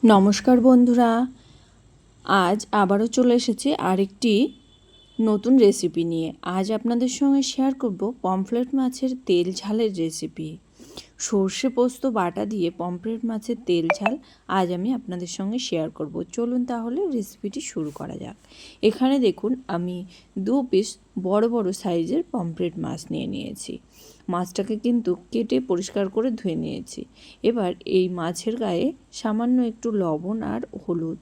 নমস্কার বন্ধুরা, আজ আবারও চলে এসেছি আরেকটি নতুন রেসিপি নিয়ে। আজ আপনাদের সঙ্গে শেয়ার করব পমফ্রেট মাছের তেল ঝালের রেসিপি। সর্ষে পোস্ত বাটা দিয়ে পমফ্রেট মাছের তেল ঝাল আজ আমি আপনাদের সঙ্গে শেয়ার করব। চলুন তাহলে রেসিপিটি শুরু করা যাক। এখানে দেখুন আমি 2 পিস বড় বড় সাইজের পমফ্রেট মাছ নিয়েছি। মাছটাকে কিন্তু কেটে পরিষ্কার করে ধুয়ে নিয়েছি। এবার এই মাছের গায়ে সামান্য একটু লবণ আর হলুদ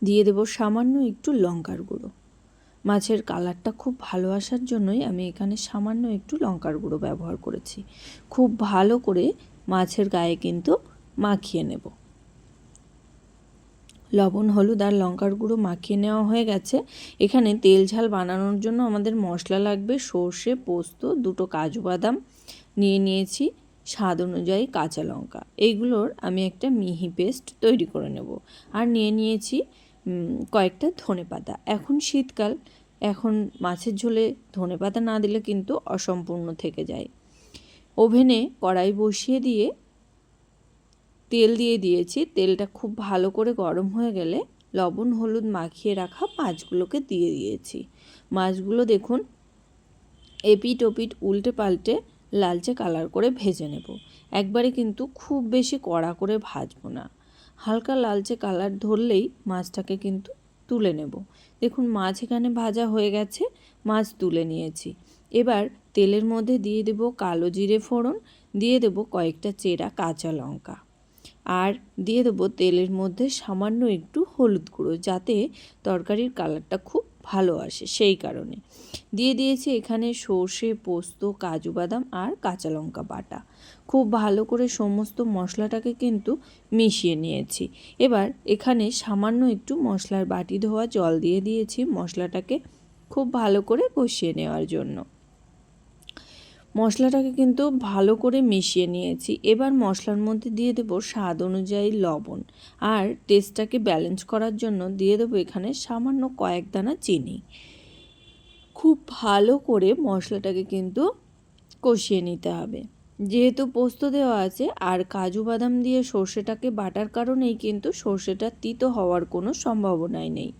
দিয়ে দেব, সামান্য একটু লঙ্কার গুঁড়ো। মাছের কালারটা খুব ভালো আসার জন্যই আমি এখানে সামান্য একটু লঙ্কার গুঁড়ো ব্যবহার করেছি। খুব ভালো করে মাছের গায়ে কিন্তু মাখিয়ে নেব। লবণ, হলুদ আর লঙ্কার গুঁড়ো মাখিয়ে নেওয়া হয়ে গেছে। এখানে তেল ঝাল বানানোর জন্য আমাদের মশলা লাগবে সর্ষে, পোস্ত, 2টো কাজু বাদাম নিয়েছি, স্বাদ অনুযায়ী কাঁচা লঙ্কা। এইগুলোর আমি একটা মিহি পেস্ট তৈরি করে নেব। আর নিয়েছি কয়েকটা ধনেপাতা। এখন শীতকাল, এখন মাছের ঝোলে ধনেপাতা না দিলে কিন্তু অসম্পূর্ণ থেকে যায়। ওভেনে কড়াই বসিয়ে দিয়ে তেল দিয়ে দিয়েছি। তেলটা খুব ভালো করে গরম হয়ে গেলে লবণ হলুদ মাখিয়ে রাখা মাছগুলোকে দিয়ে দিয়েছি। মাছগুলো দেখুন এপিট ওপিট উল্টে পাল্টে লালচে কালার করে ভেজে নেব। একবারে কিন্তু খুব বেশি কড়া করে ভাজবো না, হালকা লালচে কালার ধরলেই মাছটাকে কিন্তু তুলে নেব। দেখুন মাছ এখানে ভাজা হয়ে গেছে, মাছ তুলে নিয়েছি। এবার তেলের মধ্যে দিয়ে দেব কালো জিরে ফোড়ন, দিয়ে দেব কয়েকটা চেরা কাঁচা লঙ্কা, আর দিয়ে দেবো তেলের মধ্যে সামান্য একটু হলুদ গুঁড়ো, যাতে তরকারির কালারটা খুব ভালো আসে, সেই কারণে দিয়ে দিয়েছি এখানে সর্ষে, পোস্ত, কাজু বাদাম আর কাঁচা লঙ্কা বাটা। খুব ভালো করে সমস্ত মশলাটাকে কিন্তু মিশিয়ে নিয়েছি। এবার এখানে সামান্য একটু মশলার বাটি ধোয়া জল দিয়ে দিয়েছি মশলাটাকে খুব ভালো করে কষিয়ে নেওয়ার জন্য। মশলাটাকে কিন্তু ভালো করে মিশিয়ে নিয়েছি। এবার মশলার মধ্যে দিয়ে দেবো স্বাদ অনুযায়ী লবণ, আর টেস্টটাকে ব্যালেন্স করার জন্য দিয়ে দেবো এখানে সামান্য কয়েক দানা চিনি। খুব ভালো করে মশলাটাকে কিন্তু কষিয়ে নিতে হবে। যেহেতু পোস্ত দেওয়া আছে আর কাজু বাদাম দিয়ে সর্ষেটাকে বাটার কারণেই কিন্তু সর্ষেটা তিতো হওয়ার কোনো সম্ভাবনাই নেই।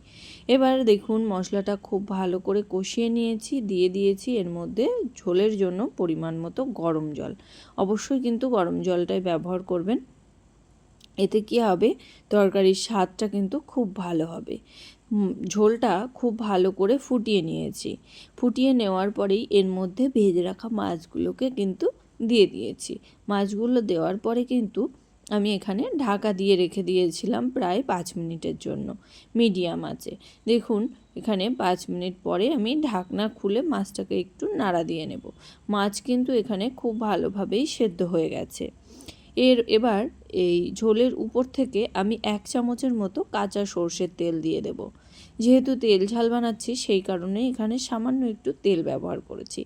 এবার দেখুন মশলাটা খুব ভালো করে কষিয়ে নিয়েছি, দিয়ে দিয়েছি এর মধ্যে ঝোলের জন্য পরিমাণ মতো গরম জল। অবশ্যই কিন্তু গরম জলটাই ব্যবহার করবেন, এতে কি হবে তরকারির স্বাদটা কিন্তু খুব ভালো হবে। ঝোলটা খুব ভালো করে ফুটিয়ে নিয়েছি। ফুটিয়ে নেওয়ার পরেই এর মধ্যে ভেজে রাখা মাছগুলোকে কিন্তু দিয়ে দিয়েছি। মাছগুলো দেওয়ার পরে কিন্তু আমি এখানে ঢাকা দিয়ে রেখে দিয়েছিলাম প্রায় 5 মিনিটের জন্য মিডিয়াম আঁচে। দেখুন এখানে 5 মিনিট পরে আমি ঢাকনা খুলে মাছটাকে একটু নাড়া দিয়ে নেব। মাছ কিন্তু এখানে খুব ভালোভাবেই সেদ্ধ হয়ে গেছে। এবার এই ঝোলের উপর থেকে আমি 1 চামচের মতো কাঁচা সর্ষের তেল দিয়ে দেব। যেহেতু তেল ঝাল বানাচ্ছি সেই কারণে এখানে সামান্য একটু তেল ব্যবহার করেছি।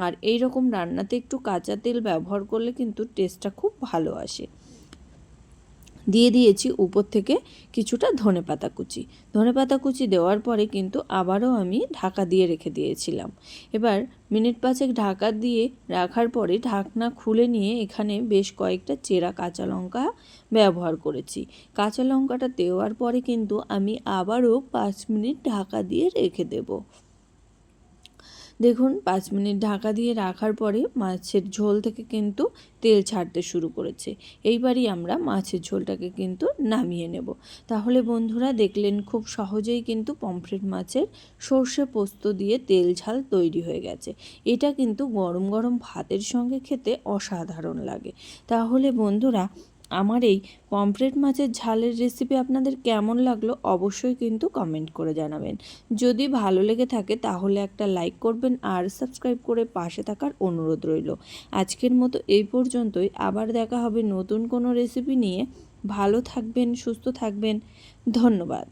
আর এই রকম রান্নাতে একটু কাঁচা তেল ব্যবহার করলে কিন্তু টেস্টটা খুব ভালো আসে। দিয়ে দিয়েছি উপর থেকে কিছুটা ধনেপাতা কুচি। ধনেপাতা কুচি দেওয়ার পরে কিন্তু আবারও আমি ঢাকা দিয়ে রেখে দিয়েছিলাম। এবার মিনিট 5 ঢাকা দিয়ে রাখার পরে ঢাকনা খুলে নিয়ে এখানে বেশ কয়েকটা চেরা কাঁচা লঙ্কা ব্যবহার করেছি। কাঁচা লঙ্কাটা দেওয়ার পরে কিন্তু আমি আবারও 5 মিনিট ঢাকা দিয়ে রেখে দেব। দেখুন 5 মিনিট ঢাকা দিয়ে রাখার পরে মাছের ঝোল থেকে কিন্তু তেল ছাড়তে শুরু করেছে। এইবারই আমরা মাছের ঝোলটাকে কিন্তু নামিয়ে নেব। তাহলে বন্ধুরা দেখলেন খুব সহজেই কিন্তু পমফ্রেট মাছের সর্ষে পোস্ত দিয়ে তেল ঝাল তৈরি হয়ে গেছে। এটা কিন্তু গরম গরম ভাতের সঙ্গে খেতে অসাধারণ লাগে। তাহলে বন্ধুরা আমার এই পমফ্রেট মাছের ঝালের রেসিপি আপনাদের কেমন লাগলো অবশ্যই কিন্তু কমেন্ট করে জানাবেন। যদি ভালো লেগে থাকে তাহলে একটা লাইক করবেন আর সাবস্ক্রাইব করে পাশে থাকার অনুরোধ রইল। আজকের মতো এই পর্যন্তই, আবার দেখা হবে নতুন কোনো রেসিপি নিয়ে। ভালো থাকবেন, সুস্থ থাকবেন, ধন্যবাদ।